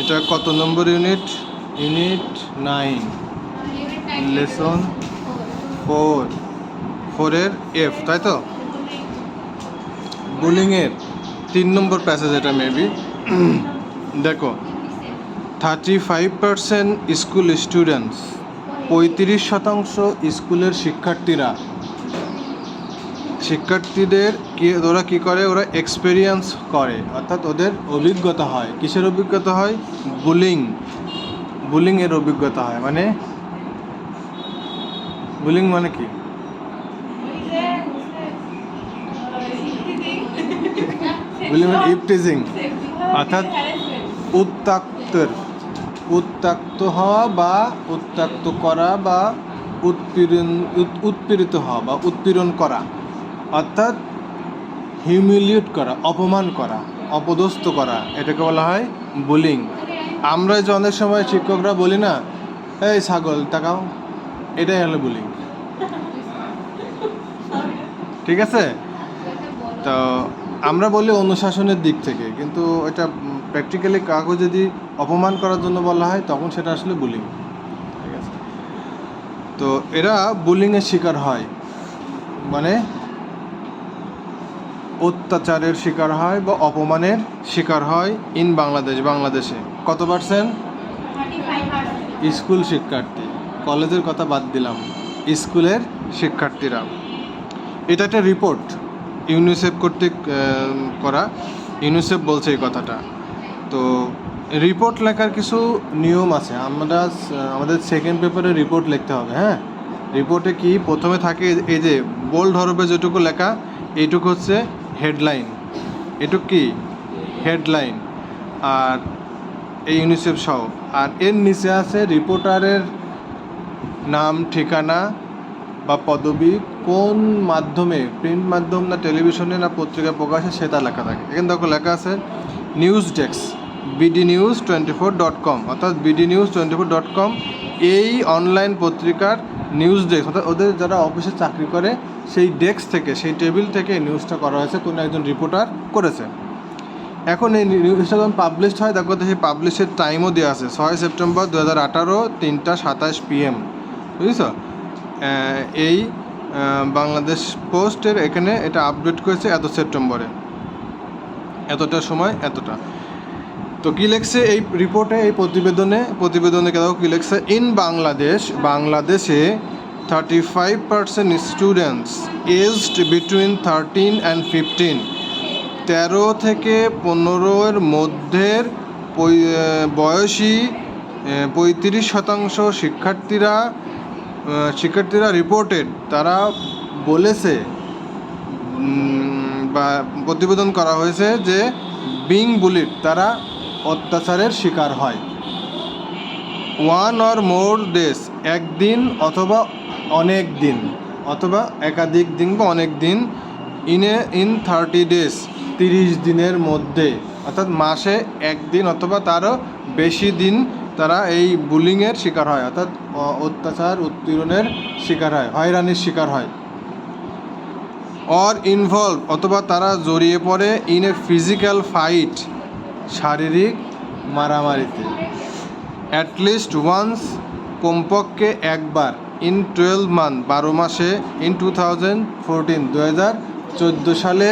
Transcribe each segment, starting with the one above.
এটা কত নম্বর unit? Unit 9, lesson 4 এর এফ, তাই তো? বুলিংয়ের 3 নম্বর প্যাসেজ এটা মেবি। দেখো, 35% স্কুল স্টুডেন্টস, 35% স্কুলের শিক্ষার্থীদের ওরা কী করে? ওরা এক্সপেরিয়েন্স করে, অর্থাৎ ওদের অভিজ্ঞতা হয়। কিসের অভিজ্ঞতা হয়? বুলিংয়ের অভিজ্ঞতা হয়। মানে বুলিং মানে কি? বুলিং মানে ইপটিজিং, অর্থাৎ উত্ত্যক্ত হওয়া বা উত্ত্যক্ত করা বা উৎপীড়িত হওয়া বা উৎপীড়ন করা, অর্থাৎ হিউমিলিয়েট করা, অপমান করা, অপদস্থ করা, এটাকে বলা হয় বুলিং। আমরা যে অনেক সময় শিক্ষকরা বলি না, এই ছাগল তাকাও, এটাই হলো বুলিং। ঠিক আছে? তো আমরা বলি অনুশাসনের দিক থেকে, কিন্তু এটা প্র্যাকটিক্যালি কাউকে যদি অপমান করার জন্য বলা হয় তখন সেটা আসলে বুলিং। ঠিক আছে? তো এরা বুলিংয়ের শিকার হয়, মানে অত্যাচারের শিকার হয় বা অপমানের শিকার হয় ইন বাংলাদেশে। কত পার্সেন্ট? স্কুল শিক্ষার্থী, কলেজের কথা বাদ দিলাম, স্কুলের শিক্ষার্থীরা। এটা একটা রিপোর্ট ইউনিসেফ কর্তৃক করা। ইউনিসেফ বলছে এই কথাটা। তো রিপোর্ট লেখার কিছু নিয়ম আছে। আমাদের সেকেন্ড পেপারে রিপোর্ট লিখতে হবে। হ্যাঁ, রিপোর্টে কি প্রথমে থাকে এই যে বোল্ড হরফে যেটুকু লেখা, এইটুকু হচ্ছে হেডলাইন। এটুকু কি হেডলাইন, আর এই ইউনিসেফ সহ। আর এর নিচে আছে রিপোর্টারের নাম, ঠিকানা বা পদবি, কোন মাধ্যমে, প্রিন্ট মাধ্যম না টেলিভিশনে না পত্রিকায় প্রকাশে, সেটা লেখা থাকে। এখানে দেখো লেখা আছে নিউজ ডেস্ক bdnews24.com, অর্থাৎ bdnews24.com এই অনলাইন পত্রিকার নিউজ ডেস্ক, অর্থাৎ ওদের যারা অফিসে চাকরি করে সেই ডেস্ক থেকে, সেই টেবিল থেকে নিউজটা করা হয়েছে, কোনো একজন রিপোর্টার করেছে। এখন এই নিউজটা যখন পাবলিশ হয়, দেখো সেই পাবলিশের টাইমও দেওয়া আছে 6 সেপ্টেম্বর 2018, 3:27 PM। বুঝেছ? এই বাংলাদেশ পোস্টের এখানে এটা আপডেট করেছে এত সেপ্টেম্বরে, এতটা সময় এতটা। তো কী লেখছে এই রিপোর্টে, এই প্রতিবেদনে কেন কী লেখছে? ইন বাংলাদেশে 35% স্টুডেন্টস এজড বিটুইন 13 and 15, 13 থেকে 15-এর মধ্যের বয়সী 35% শিক্ষার্থীরা রিপোর্টেড, তারা বলেছে বা প্রতিবেদন করা হয়েছে যে বিং বুলিড, তারা অত্যাচারের শিকার হয়। 1 or more days, একদিন অথবা অনেক দিন, অথবা একাধিক দিন বা অনেক দিন, ইন 30 days, 30 দিনের মধ্যে, অর্থাৎ মাসে একদিন অথবা তারও বেশি দিন তারা এই বুলিংয়ের শিকার হয়, অর্থাৎ অত্যাচার উৎপীড়নের শিকার হয়, হয়রানির শিকার হয়। অর ইনভলভ, অথবা তারা জড়িয়ে পড়ে ইন এ ফিজিক্যাল ফাইট, শারীরিক মারামারিতে। অ্যাটলিস্ট ওয়ান্স, কমপক্ষে একবার, ইন 12 months, 12 মাসে, ইন 2014, 2014 সালে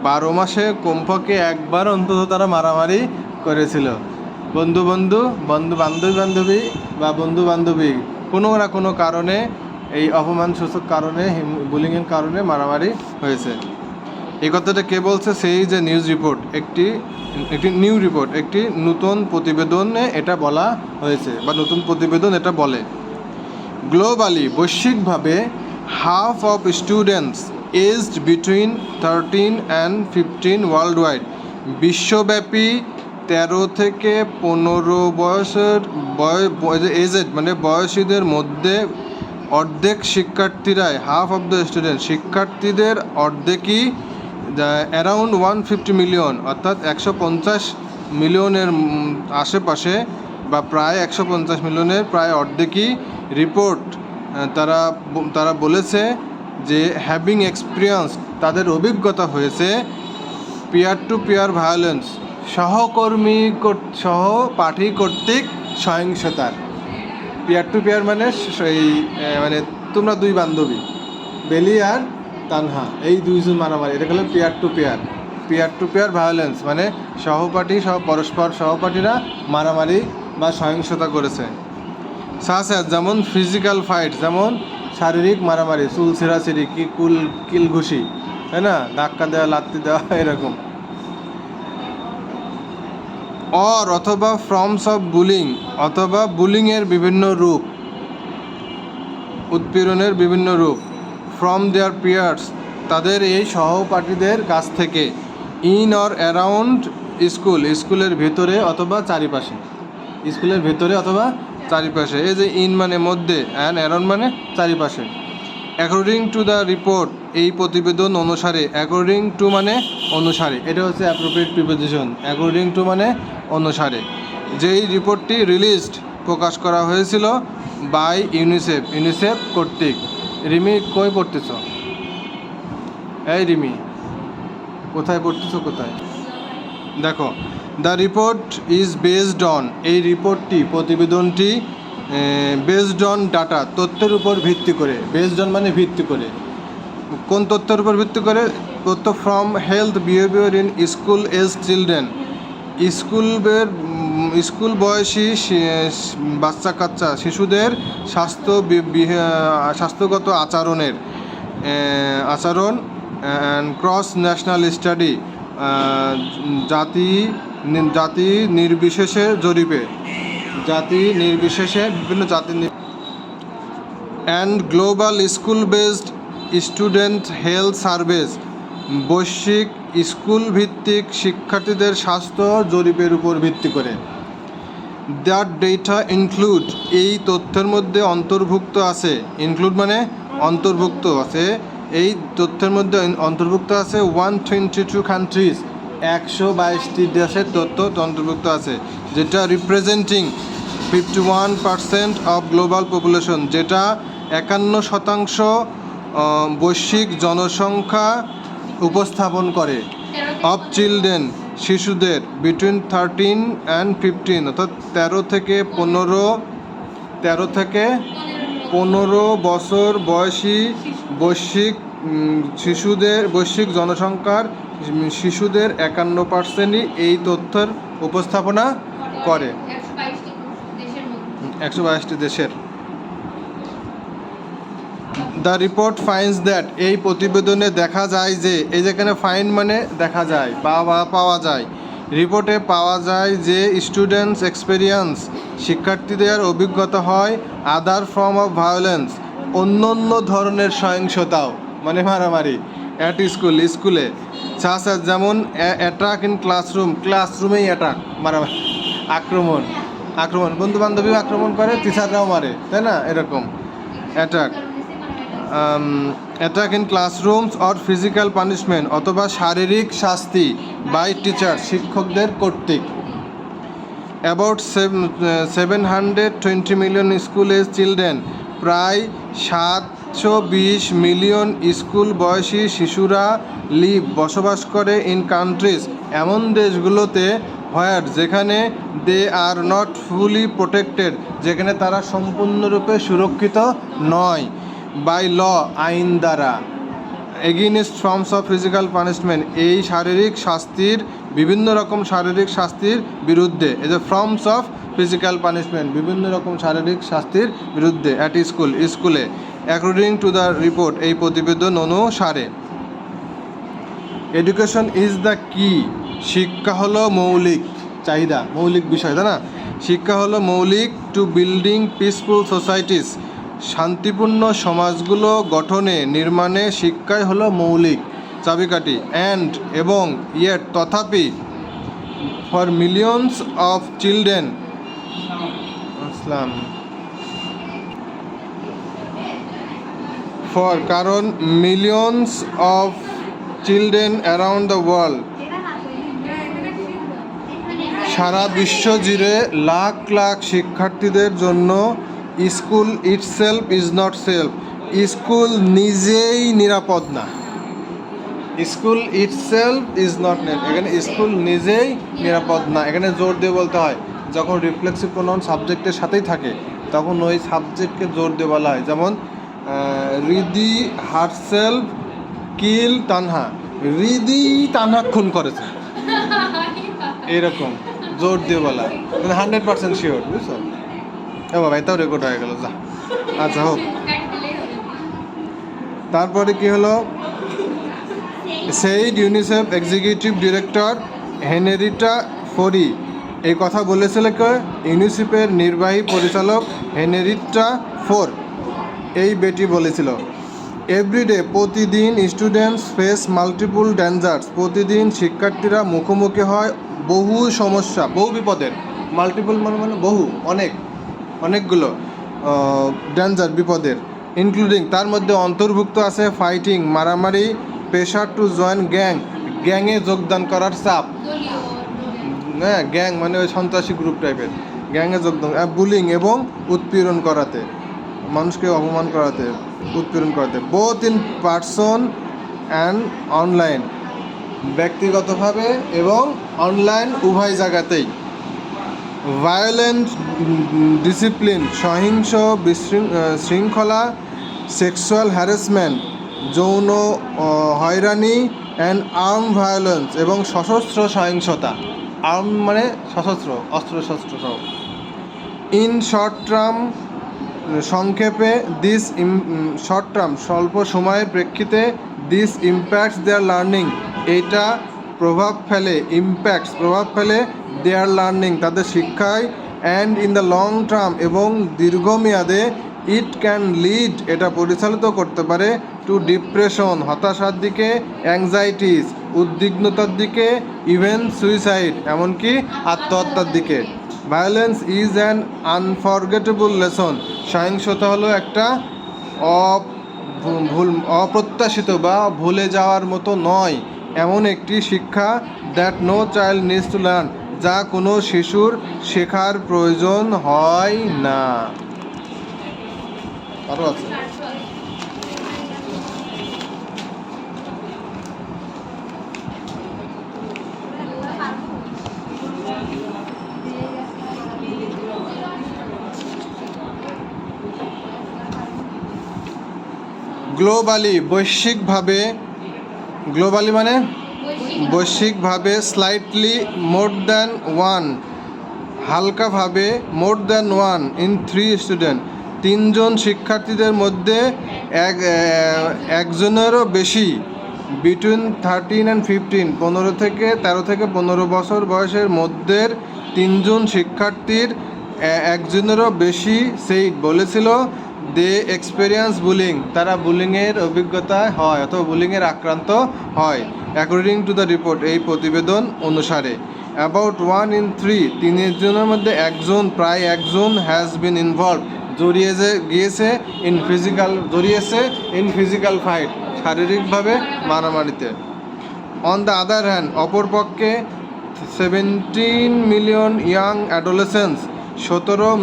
12 মাসে কমপক্ষে একবার অন্তত তারা মারামারি করেছিল। বান্ধবী বা বন্ধু-বান্ধবী কোনো না কোনো কারণে, এই অপমানসূচক কারণে, বুলিংয়ের কারণে মারামারি হয়েছে। এই কথাটা কে বলছে? সেই যে নিউজ রিপোর্ট, একটি নিউ রিপোর্ট, একটি নতুন প্রতিবেদনে এটা বলা হয়েছে, বা নতুন প্রতিবেদন এটা বলে। গ্লোবালি, বৈশ্বিকভাবে, half of students aged between 13 and 15 worldwide, বিশ্বব্যাপী 13 থেকে 15 বয়সের এজেড মানে বয়সীদের মধ্যে অর্ধেক শিক্ষার্থীরাই, হাফ অফ দ্য স্টুডেন্ট, শিক্ষার্থীদের অর্ধেকই, অ্যারাউন্ড 150 মিলিয়ন, অর্থাৎ 150 মিলিয়নের আশেপাশে, বা প্রায় 150 মিলিয়নের প্রায় অর্ধেকই রিপোর্ট তারা বলেছে যে হ্যাভিং এক্সপিরিয়েন্স, তাদের অভিজ্ঞতা হয়েছে পিয়ার টু পিয়ার ভায়োলেন্স, সহপাঠী কর্তৃক সহিংসতার। পিয়ার টু পিয়ার মানে মানে তোমরা দুই বান্ধবী, বেলি আর তানহা, এই দুইজন মারামারি, এটা হলো peer to peer. Peer to peer violence মানে পরস্পর সহপাঠীরা মারামারি বা সহিংসতা করেছে। যেমন ফিজিক্যাল ফাইট, যেমন শারীরিক মারামারি, চুল ছিঁড়াছিঁড়ি, কিল ঘুষি, তাই না, ধাক্কা দেওয়া, লাত্তি দেওয়া, এরকম। অথবা ফর্মস অফ বুলিং, অথবা বুলিংয়ের বিভিন্ন রূপ, উৎপীড়নের বিভিন্ন রূপ। ফ্রম দেয়ার পিয়ার্স, তাদের এই সহপাঠীদের কাছ থেকে। ইন অর অ্যারাউন্ড স্কুল, স্কুলের ভেতরে অথবা চারিপাশে, স্কুলের ভেতরে অথবা চারিপাশে। এই যে ইন মানে মধ্যে, অ্যান্ড অ্যারাউন্ড মানে চারিপাশে। অ্যাকর্ডিং টু দ্য রিপোর্ট, এই প্রতিবেদন অনুসারে। অ্যাকর্ডিং টু মানে অনুসারে, এটা হচ্ছে অ্যাপ্রোপ্রিয়েট প্রিপোজিশন। অ্যাকর্ডিং টু মানে অনুসারে। যেই রিপোর্টটি রিলিজড, প্রকাশ করা হয়েছিল, বাই ইউনিসেফ, ইউনিসেফ কর্তৃক। রিমি কই পড়তেছ? এই রিমি, কোথায় পড়তেছ, কোথায়? দেখো, the report is based on, এই রিপোর্টটি, প্রতিবেদনটি বেসড অন ডাটা, তথ্যের উপর ভিত্তি করে। বেসড অন মানে ভিত্তি করে। কোন তথ্যের উপর ভিত্তি করে? তথ্য from health behaviour in school age children, school বয়সী বাচ্চা কাচ্চা, শিশুদের স্বাস্থ্যগত আচরণ ক্রস ন্যাশনাল স্টাডি, জাতি নির্বিশেষে জরিপে, বিভিন্ন জাতি and global school based student health surface, বৈশ্বিক স্কুল ভিত্তিক শিক্ষার্থীদের স্বাস্থ্য জরিপের উপর ভিত্তি করে। দ্যাট ডেটা ইনক্লুড, এই তথ্যের মধ্যে অন্তর্ভুক্ত আছে, ইনক্লুড মানে অন্তর্ভুক্ত আছে, এই তথ্যের মধ্যে অন্তর্ভুক্ত আছে 122 কান্ট্রিজ, 122টি দেশের তথ্য অন্তর্ভুক্ত আছে, যেটা রিপ্রেজেন্টিং 51% অফ গ্লোবাল পপুলেশন, যেটা 51% বৈশ্বিক জনসংখ্যা উপস্থাপন করে। অফ চিলড্রেন, শিশুদের, বিটুইন 13 and 15, অর্থাৎ 13 থেকে 15 বছর বয়সী বৈশ্বিক জনসংখ্যার শিশুদের 51%ই এই তথ্যের উপস্থাপনা করে, 122টি দেশের। দ্য রিপোর্ট ফাইন্ডস দ্যাট, এই প্রতিবেদনে দেখা যায় যে, এই যেখানে ফাইন্ড মানে দেখা যায়, পাওয়া যায়, রিপোর্টে পাওয়া যায় যে স্টুডেন্টস এক্সপেরিয়েন্স, শিক্ষার্থীদের অভিজ্ঞতা হয়, আদার ফর্ম অফ ভায়োলেন্স, অন্য ধরনের সহিংসতাও, মানে মারামারি, অ্যাট স্কুলে, যেমন অ্যাটাক ইন ক্লাসরুমেই অ্যাটাক, মারামারি, আক্রমণ, বন্ধু বান্ধবীও আক্রমণ করে, টিচাররাও মারে, তাই না, এরকম attack in classrooms or physical punishment, অথবা শারীরিক শাস্তি, বাই টিচার, শিক্ষকদের কর্তৃক। About 720 million school age children, প্রায় 720 মিলিয়ন স্কুল বয়সী শিশুরা বসবাস করে ইন কান্ট্রিজ, এমন দেশগুলোতে, হোয়ার, যেখানে দে আর নট ফুলি প্রোটেক্টেড, যেখানে তারা সম্পূর্ণরূপে সুরক্ষিত নয়, বাই ল, আইন দ্বারা, against forms of physical punishment, এই বিভিন্ন রকম শারীরিক শাস্তির বিরুদ্ধে। এই যে ফর্মস অফ ফিজিক্যাল পানিশমেন্ট, বিভিন্ন রকম শারীরিক শাস্তির বিরুদ্ধে, অ্যাট স্কুলে। অ্যাকর্ডিং টু দ্য রিপোর্ট, এই প্রতিবেদন অনুসারে। এডুকেশন ইজ দ্য কি, শিক্ষা হলো মৌলিক চাহিদা, মৌলিক বিষয়, তাই না, শিক্ষা হলো মৌলিক, টু বিল্ডিং পিসফুল সোসাইটিস, শান্তিপূর্ণ সমাজগুলো নির্মাণে শিক্ষাই হলো মৌলিক চাবিকাঠি। অ্যান্ড, এবং, ইয়েট, তথাপি, ফর মিলিয়নস অফ চিলড্রেন, কারণ millions of children around the world, সারা বিশ্ব জুড়ে লাখ লাখ শিক্ষার্থীদের জন্য, school itself is not safe, school নিজেই নিরাপদ না, school itself is not net, এখানে স্কুল নিজেই নিরাপদ না। এখানে জোর দিয়ে বলতে হয়, যখন রিফ্লেক্সিভ প্রোনাউন সাবজেক্টের সাথেই থাকে তখন ওই সাবজেক্টকে জোর দিয়ে বলা হয়। যেমন রিদি হারসেলফ কিল তানহা, রিদি তানহা খুন করেছে, এরকম জোর দিয়ে বলা, মানে 100% শিওর, বুঝছো? ও বাবা, এটাও রেকর্ড হয়ে গেল, যা। আচ্ছা হোক, তারপরে কি হলো, সেইড ইউনিসেফ এক্সিকিউটিভ ডিরেক্টর হেনরিটা ফোরি এই কথা বলেছিল কে? ইউনিসেফের নির্বাহী পরিচালক হেনরিটা ফোর এই বেটি বলেছিল। এভরিডে, প্রতিদিন স্টুডেন্টস ফেস মাল্টিপল ডেঞ্জার্স, প্রতিদিন শিক্ষার্থীরা মুখোমুখি হয় বহু সমস্যা, বহু বিপদের। মাল্টিপল মানে বহু, অনেকগুলো ডেঞ্জার, বিপদের। ইনক্লুডিং, তার মধ্যে অন্তর্ভুক্ত আছে ফাইটিং, মারামারি, প্রেশার টু জয়েন গ্যাংয়ে যোগদান করার চাপ। হ্যাঁ, গ্যাং মানে ওই সন্ত্রাসী গ্রুপ টাইপের, গ্যাংয়ে যোগদান, বুলিং এবং উৎপীড়ন করাতে, মানুষকে অপমান করাতে, উৎপীড়ন করাতে। Both in person and online, ব্যক্তিগতভাবে এবং অনলাইন উভয় জায়গাতেই। ভায়োলেন্ট ডিসিপ্লিন, সহিংস শৃঙ্খলা, সেক্সুয়াল হ্যারাসমেন্ট, যৌন হয়রানি, অ্যান্ড আর্ম ভায়োলেন্স, এবং সশস্ত্র সহিংসতা। আর্ম মানে সশস্ত্র, অস্ত্রশস্ত্র সহ। ইন শর্ট টার্ম, সংক্ষেপে, দিস শর্ট টার্ম, স্বল্প সময়ের প্রেক্ষিতে, দিস ইম্প্যাক্টস দেয়ার লার্নিং, এইটা প্রভাব ফেলে, ইম্প্যাক্টস প্রভাব ফেলে, দেয়ার লার্নিং তাদের শিক্ষায়, and in the long term এবং দীর্ঘমেয়াদে, ইট ক্যান লিড এটা পরিচালিত করতে পারে, টু ডিপ্রেশন হতাশার দিকে, অ্যাংজাইটিস উদ্বিগ্নতার দিকে, ইভেন সুইসাইড এমনকি আত্মহত্যার দিকে। Violence is an unforgettable lesson, সহিংসতা হলো একটা অপ্রত্যাশিত বা ভুলে যাওয়ার মতো নয় এমন একটি শিক্ষা, that no child needs to learn, যা কোনো শিশুর শেখার প্রয়োজন হয় না। আরও আছে। গ্লোবালি, বৈশ্বিকভাবে, গ্লোবালি মানে বৈশ্বিকভাবে, স্লাইটলি মোর দ্যান ওয়ান, হালকাভাবে, more than one in 3 student, 3 জন শিক্ষার্থীদের মধ্যে একজনেরও বেশি, বিটুইন 13 অ্যান্ড 15, 13 থেকে 15 বছর বয়সের মধ্যের 3 জন শিক্ষার্থীর একজনেরও বেশি সেই বলেছিল, দে এক্সপেরিয়েন্স বুলিং, তারা বুলিংয়ের অভিজ্ঞতায় হয় অথবা বুলিংয়ের আক্রান্ত হয়। অ্যাকর্ডিং টু দ্য রিপোর্ট, এই প্রতিবেদন অনুসারে, অ্যাবাউট 1 in 3, 3 জনের মধ্যে একজন, প্রায় একজন, হ্যাজ বিন ইনভলভ জড়িয়েছে ইন ফিজিক্যাল ফাইট, শারীরিকভাবে মারামারিতে। অন দ্য আদার হ্যান্ড, অপরপক্ষে 17 মিলিয়ন ইয়াং অ্যাডোলেসেন্স, 17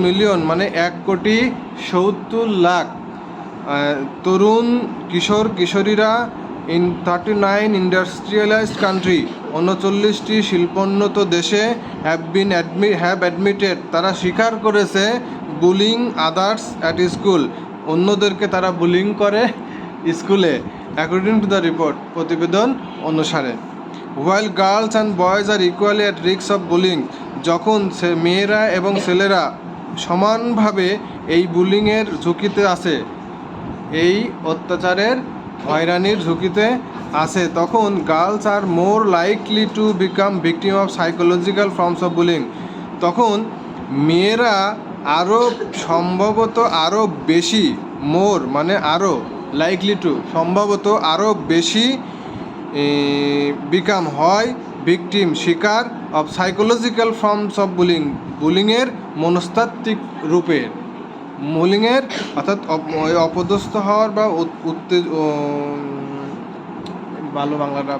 মিলিয়ন মানে 1,70,00,000 তরুণ কিশোরীরা, ইন 39 ইন্ডাস্ট্রিয়ালাইজড কান্ট্রি, 39টি শিল্পোন্নত দেশে, হ্যাভ অ্যাডমিটেড তারা স্বীকার করেছে, বুলিং আদার্স অ্যাট স্কুল, অন্যদেরকে তারা বুলিং করে স্কুলে। অ্যাকর্ডিং টু দ্য রিপোর্ট, প্রতিবেদন অনুসারে। While girls and boys are equally at risk of bullying, যখন মেয়েরা এবং ছেলেরা সমানভাবে এই বুলিংয়ের ঝুঁকিতে আছে, এই অত্যাচারের হয়রানির ঝুঁকিতে আছে, তখন girls are more likely to become victim of psychological forms of bullying, তখন মেয়েরা আরও সম্ভবত আরও বেশি, মোর মানে আরও, লাইকলি টু সম্ভবত আরও বেশি, বিকাম হয়, ভিকটিম শিকার, অফ সাইকোলজিক্যাল ফর্মস অফ বুলিংয়ের মনস্তাত্ত্বিক রূপের, বুলিংয়ের অর্থাৎ অপদস্থ হওয়ার বা ভালো বাংলাটা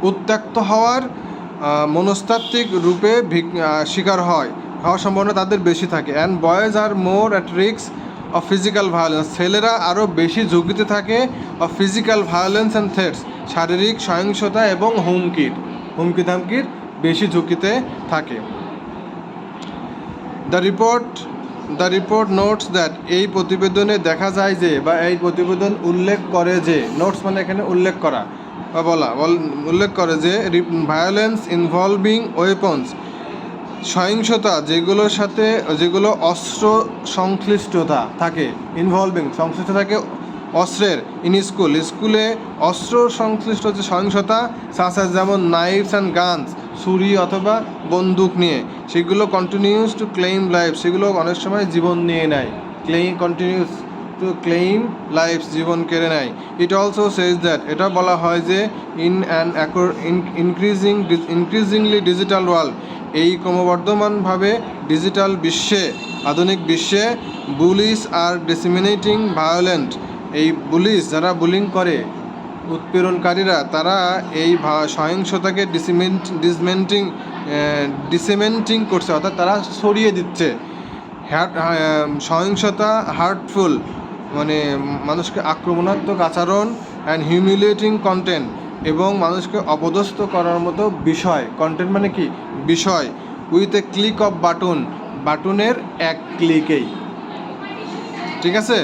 উত্ত্যক্ত হওয়ার মনস্তাত্ত্বিক রূপে শিকার হওয়ার সম্ভাবনা তাদের বেশি থাকে। And boys are more at risk of physical violence, ছেলেরা আরও বেশি ঝুঁকিতে থাকে of physical violence and threats, শারীরিক সহিংসতা এবং হুমকি ধামকির বেশি ঝুঁকিতে থাকে। দ্য রিপোর্ট নোটস দ্যাট, এই প্রতিবেদনে দেখা যায় যে, বা এই প্রতিবেদন উল্লেখ করে যে, নোটস মানে এখানে উল্লেখ করা বা উল্লেখ করে যে ভায়োলেন্স ইনভলভিং ওয়েপন্স, সহিংসতা যেগুলো অস্ত্র সংশ্লিষ্টতা থাকে, ইনভলভিং সংশ্লিষ্ট থাকে অস্ত্রের, স্কুলে অস্ত্র সংশ্লিষ্ট যে সহিংসতা সাসাস যেমন নাইফস অ্যান্ড গানস, ছুরি অথবা বন্দুক নিয়ে, সেগুলো কন্টিনিউস টু ক্লেইম লাইফ, সেগুলো অনেক সময় জীবন নিয়ে নেয়, কন্টিনিউস টু ক্লেইম লাইফ, জীবন কেড়ে নেয়। ইট অলসো সেজ দ্যাট, এটা বলা হয় যে ইনক্রিজিংলি ডিজিটাল ওয়ার্ল্ড, এই ক্রমবর্ধমানভাবে ডিজিটাল বিশ্বে, আধুনিক বিশ্বে, বুলিস আর ডিসিমিনেটিং ভায়োলেন্ট, এই যারা বুলিং করে, উৎপীড়নকারীরা, তারা এই সহিংসতাকে ডিসেমেন্টিং করছে, অর্থাৎ তারা ছড়িয়ে দিচ্ছে। সহিংসতা হার্টফুল মানে মানুষকে আক্রমণাত্মক আচরণ, অ্যান্ড হিউমিলিয়েটিং কন্টেন্ট, এবং মানুষকে অপদস্থ করার মতো বিষয়, কন্টেন্ট মানে কি বিষয়, উইথ এ ক্লিক অফ বাটনের এক ক্লিকেই, ঠিক আছে।